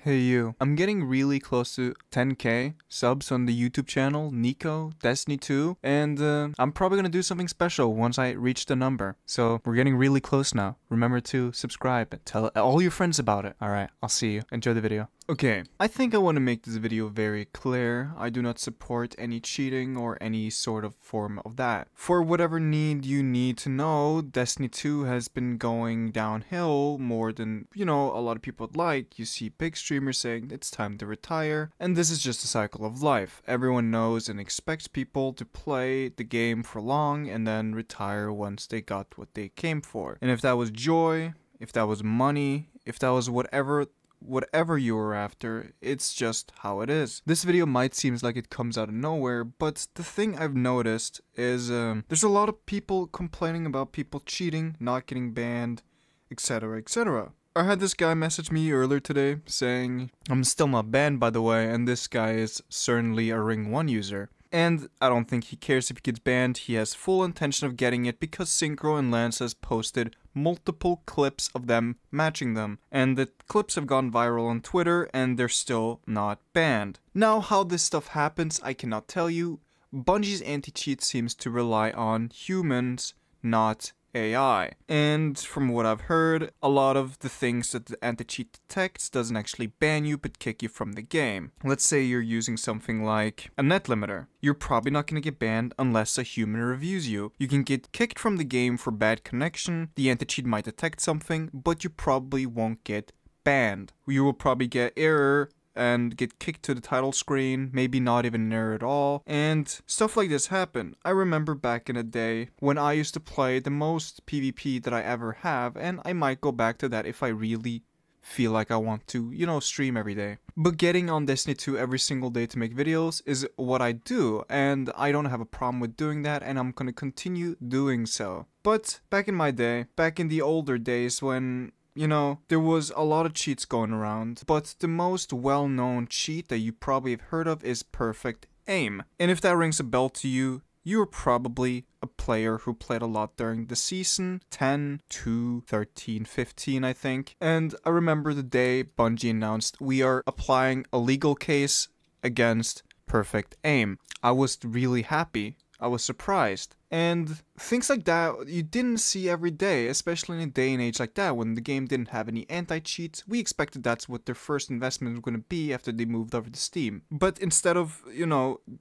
Hey you, I'm getting really close to 10k subs on the YouTube channel Nico Destiny 2, and I'm probably gonna do something special once I reach the number. So we're getting really close now. Remember to subscribe and tell all your friends about it. Alright, I'll see you. Enjoy the video. Okay, I think I want to make this video very clear. I do not support any cheating or any sort of form of that. For whatever need you need to know, Destiny 2 has been going downhill more than, a lot of people would like. You see big streamers saying it's time to retire, and this is just a cycle of life. Everyone knows and expects people to play the game for long and then retire once they got what they came for. And if that was joy, if that was money, if that was whatever you were after, it's just how it is. This video might seem like it comes out of nowhere, but the thing I've noticed is there's a lot of people complaining about people cheating, not getting banned, etc, etc. I had this guy message me earlier today saying, I'm still not banned by the way, and this guy is certainly a Ring 1 user. And I don't think he cares if he gets banned. He has full intention of getting it because Synchro and Lance has posted multiple clips of them matching them. And the clips have gone viral on Twitter and they're still not banned. Now how this stuff happens, I cannot tell you. Bungie's anti-cheat seems to rely on humans, not AI. And from what I've heard, a lot of the things that the anti-cheat detects doesn't actually ban you but kick you from the game. Let's say you're using something like a net limiter. You're probably not going to get banned unless a human reviews you. You can get kicked from the game for bad connection, the anti-cheat might detect something, but you probably won't get banned. You will probably get error and get kicked to the title screen, maybe not even an error at all, and stuff like this happen. I remember back in the day when I used to play the most PvP that I ever have, and I might go back to that if I really feel like I want to, stream every day. But getting on Destiny 2 every single day to make videos is what I do, and I don't have a problem with doing that, and I'm gonna continue doing so. But back in my day, back in the older days when there was a lot of cheats going around, but the most well-known cheat that you probably have heard of is Perfect Aim. And if that rings a bell to you, you're probably a player who played a lot during the season 10 to 13, 15, I think. And I remember the day Bungie announced we are applying a legal case against Perfect Aim. I was really happy. I was surprised. And things like that you didn't see every day, especially in a day and age like that when the game didn't have any anti-cheats. We expected that's what their first investment was going to be after they moved over to Steam. But instead of,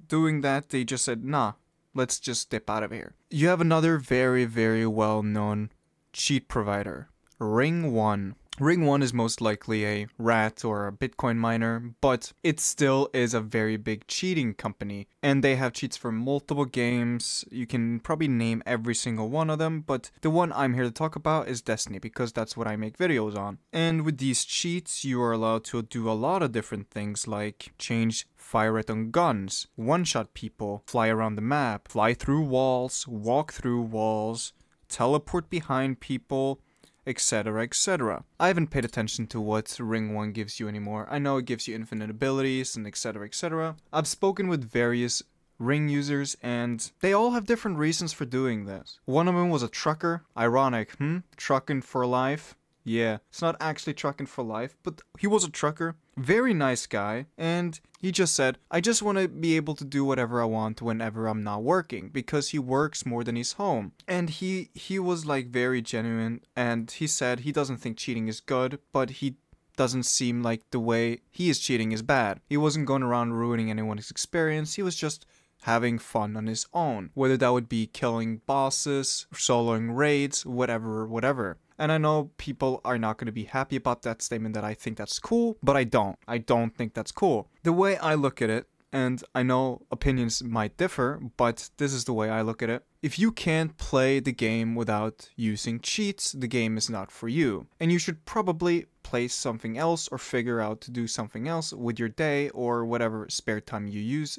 doing that, they just said, nah, let's just dip out of here. You have another very, very well-known cheat provider, Ring 1. Ring 1 is most likely a rat or a Bitcoin miner, but it still is a very big cheating company. And they have cheats for multiple games. You can probably name every single one of them, but the one I'm here to talk about is Destiny because that's what I make videos on. And with these cheats, you are allowed to do a lot of different things like change fire rate on guns, one-shot people, fly around the map, fly through walls, walk through walls, teleport behind people, etc, etc. I haven't paid attention to what Ring 1 gives you anymore. I know it gives you infinite abilities and etc, etc. I've spoken with various Ring users and they all have different reasons for doing this. One of them was a trucker. Ironic, Trucking for life. Yeah, it's not actually trucking for life, but he was a trucker. Very nice guy, and he just said, I just want to be able to do whatever I want whenever I'm not working, because he works more than he's home. And he was like very genuine, and he said he doesn't think cheating is good, but he doesn't seem like the way he is cheating is bad. He wasn't going around ruining anyone's experience, he was just having fun on his own. Whether that would be killing bosses, soloing raids, whatever. And I know people are not going to be happy about that statement that I think that's cool, but I don't. I don't think that's cool. The way I look at it, and I know opinions might differ, but this is the way I look at it. If you can't play the game without using cheats, the game is not for you. And you should probably play something else or figure out to do something else with your day or whatever spare time you use,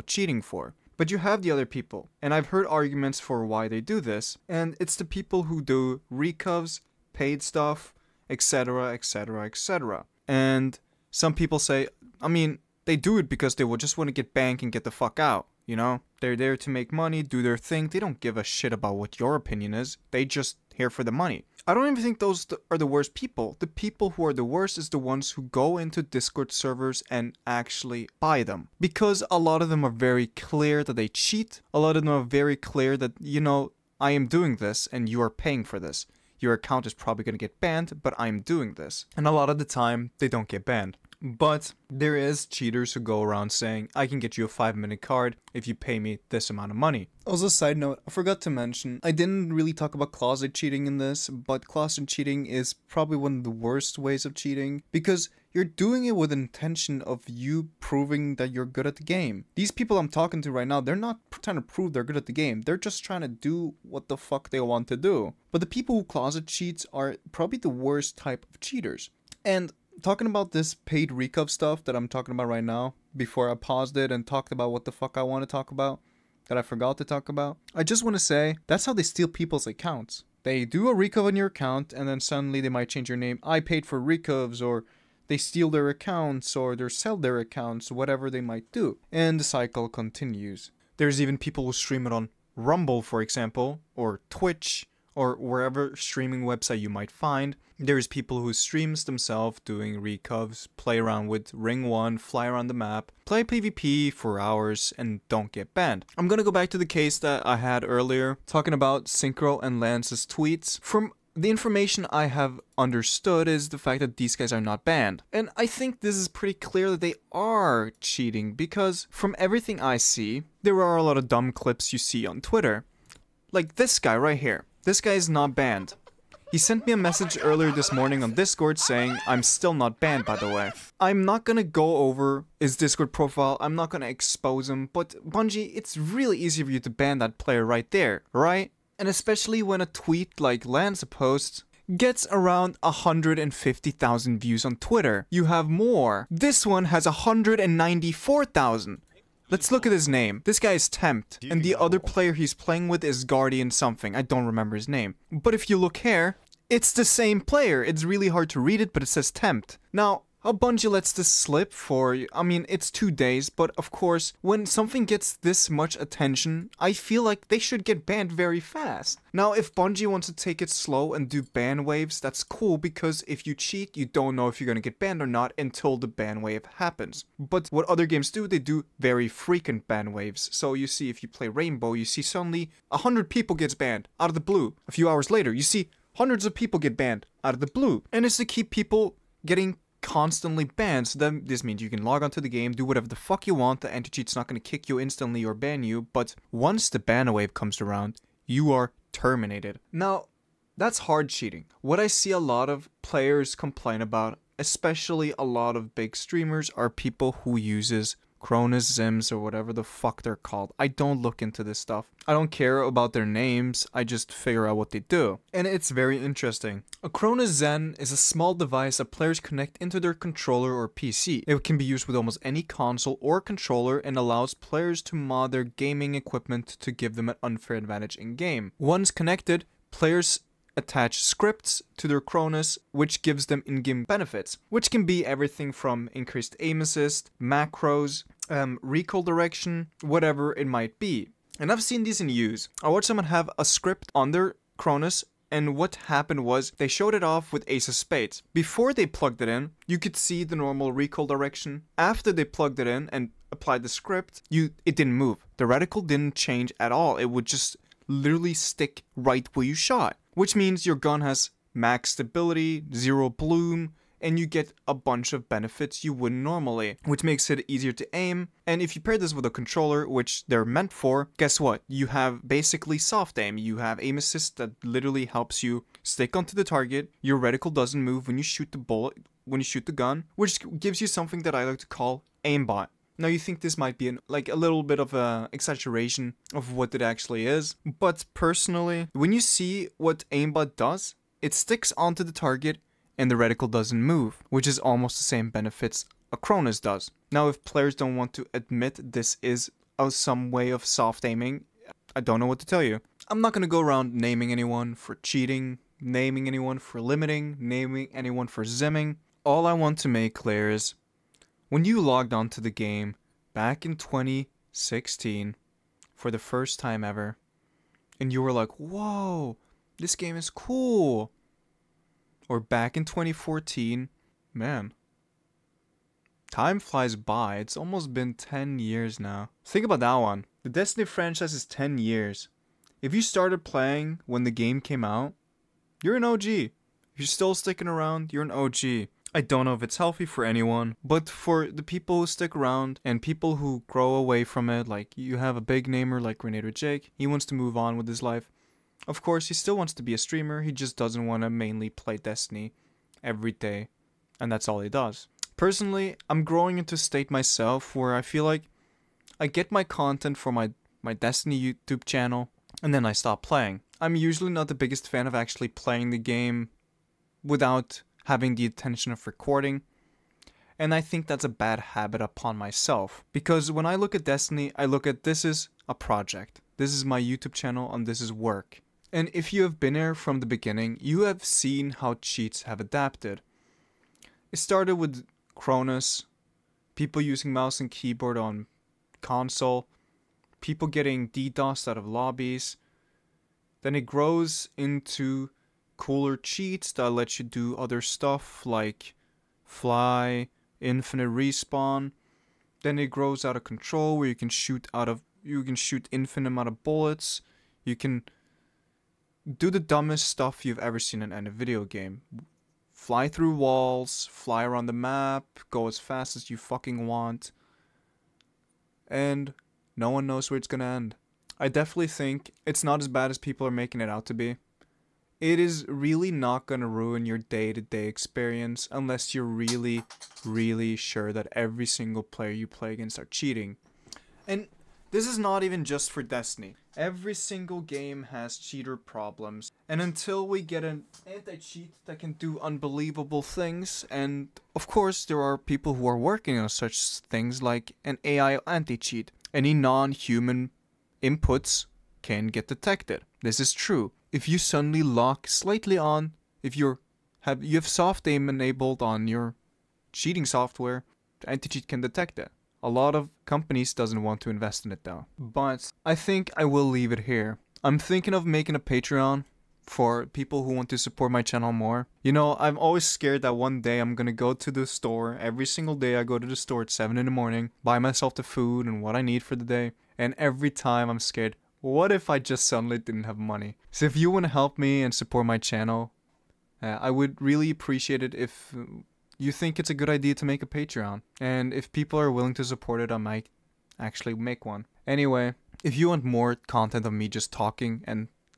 cheating for. But you have the other people, and I've heard arguments for why they do this, and it's the people who do recovs, paid stuff, etc, etc, etc. And some people say, they do it because they will just want to get bank and get the fuck out, They're there to make money, do their thing, they don't give a shit about what your opinion is, they just here for the money. I don't even think those are the worst people. The people who are the worst is the ones who go into Discord servers and actually buy them. Because a lot of them are very clear that they cheat. A lot of them are very clear that, you know, I am doing this and you are paying for this. Your account is probably going to get banned, but I'm doing this. And a lot of the time, they don't get banned. But there is cheaters who go around saying, I can get you a 5-minute card if you pay me this amount of money. Also, side note, I forgot to mention, I didn't really talk about closet cheating in this, but closet cheating is probably one of the worst ways of cheating because you're doing it with intention of you proving that you're good at the game. These people I'm talking to right now, they're not trying to prove they're good at the game. They're just trying to do what the fuck they want to do. But the people who closet cheats are probably the worst type of cheaters. And talking about this paid recov stuff that I'm talking about right now, before I paused it and talked about what the fuck I want to talk about, that I forgot to talk about, I just want to say, that's how they steal people's accounts. They do a recov on your account, and then suddenly they might change your name, I paid for recovs, or they steal their accounts, or they sell their accounts, whatever they might do. And the cycle continues. There's even people who stream it on Rumble, for example, or Twitch, or wherever streaming website you might find. There's people who streams themselves doing recovs, play around with Ring 1, fly around the map, play PvP for hours, and don't get banned. I'm gonna go back to the case that I had earlier, talking about Synchro and Lance's tweets. From the information I have understood is the fact that these guys are not banned. And I think this is pretty clear that they are cheating, because from everything I see, there are a lot of dumb clips you see on Twitter. Like this guy right here. This guy is not banned. He sent me a message earlier this morning on Discord saying, I'm still not banned, by the way. I'm not gonna go over his Discord profile, I'm not gonna expose him, but Bungie, it's really easy for you to ban that player right there, right? And especially when a tweet like Lance posts gets around 150,000 views on Twitter. You have more. This one has 194,000. Let's look at his name. This guy is Tempt, and the other player he's playing with is Guardian something. I don't remember his name. But if you look here, it's the same player. It's really hard to read it, but it says Tempt. Now, how Bungie lets this slip for, I mean, it's 2 days, but of course, when something gets this much attention, I feel like they should get banned very fast. Now, if Bungie wants to take it slow and do ban waves, that's cool, because if you cheat, you don't know if you're gonna get banned or not until the ban wave happens. But what other games do, they do very frequent ban waves. So you see, if you play Rainbow, you see suddenly 100 people gets banned out of the blue. A few hours later, you see hundreds of people get banned out of the blue. And it's to keep people getting constantly banned, so then this means you can log onto the game, do whatever the fuck you want, the anti-cheat's not going to kick you instantly or ban you, but once the ban wave comes around, you are terminated. Now, that's hard cheating. What I see a lot of players complain about, especially a lot of big streamers, are people who uses Cronus Zims or whatever the fuck they're called. I don't look into this stuff. I don't care about their names, I just figure out what they do. And it's very interesting. A Cronus Zen is a small device that players connect into their controller or PC. It can be used with almost any console or controller and allows players to mod their gaming equipment to give them an unfair advantage in game. Once connected, players attach scripts to their Cronus, which gives them in-game benefits, which can be everything from increased aim assist, macros, recoil direction, whatever it might be. And I've seen these in use. I watched someone have a script on their Cronus, and what happened was they showed it off with Ace of Spades. Before they plugged it in, you could see the normal recoil direction. After they plugged it in and applied the script, it didn't move. The reticle didn't change at all. It would just literally stick right where you shot. Which means your gun has max stability, zero bloom, and you get a bunch of benefits you wouldn't normally, which makes it easier to aim. And if you pair this with a controller, which they're meant for, guess what? You have basically soft aim. You have aim assist that literally helps you stick onto the target. Your reticle doesn't move when you shoot the bullet, when you shoot the gun, which gives you something that I like to call aimbot. Now you think this might be a little bit of a exaggeration of what it actually is, but personally, when you see what aimbot does, it sticks onto the target and the reticle doesn't move, which is almost the same benefits a Cronus does. Now if players don't want to admit this is some way of soft aiming, I don't know what to tell you. I'm not gonna go around naming anyone for cheating, naming anyone for limiting, naming anyone for zimming. All I want to make clear is, when you logged onto the game back in 2016 for the first time ever, and you were like, whoa, This game is cool. Or back in 2014, man. Time flies by. It's almost been 10 years now. Think about that one. The Destiny franchise is 10 years. If you started playing when the game came out, you're an OG. If you're still sticking around, you're an OG. I don't know if it's healthy for anyone, but for the people who stick around and people who grow away from it, like you have a big namer like Grenade with Jake, he wants to move on with his life. Of course, he still wants to be a streamer, he just doesn't want to mainly play Destiny every day, and that's all he does. Personally, I'm growing into a state myself where I feel like I get my content for my Destiny YouTube channel, and then I stop playing. I'm usually not the biggest fan of actually playing the game without having the intention of recording, and I think that's a bad habit upon myself, because when I look at Destiny, I look at this is a project, this is my YouTube channel, and this is work. And if you have been here from the beginning, you have seen how cheats have adapted. It started with Cronus, people using mouse and keyboard on console, people getting DDoSed out of lobbies, then it grows into cooler cheats that let you do other stuff like fly, infinite respawn. Then it grows out of control where you can shoot infinite amount of bullets. You can do the dumbest stuff you've ever seen in any video game. Fly through walls, fly around the map, go as fast as you fucking want. And no one knows where it's gonna end. I definitely think it's not as bad as people are making it out to be. It is really not gonna ruin your day-to-day experience unless you're really, really sure that every single player you play against are cheating. And this is not even just for Destiny. Every single game has cheater problems. And until we get an anti-cheat that can do unbelievable things, and of course there are people who are working on such things like an AI anti-cheat, any non-human inputs can get detected. This is true. If you suddenly lock slightly on, if you have soft aim enabled on your cheating software, the anti-cheat can detect it. A lot of companies doesn't want to invest in it though. But I think I will leave it here. I'm thinking of making a Patreon for people who want to support my channel more. You know, I'm always scared that one day I'm gonna go to the store. Every single day I go to the store at 7 in the morning, buy myself the food and what I need for the day. And every time I'm scared, what if I just suddenly didn't have money? So if you want to help me and support my channel, I would really appreciate it if you think it's a good idea to make a Patreon. And if people are willing to support it, I might actually make one. Anyway, if you want more content of me just talking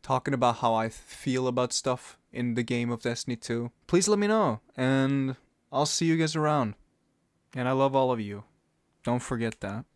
about how I feel about stuff in the game of Destiny 2, please let me know. And I'll see you guys around. And I love all of you. Don't forget that.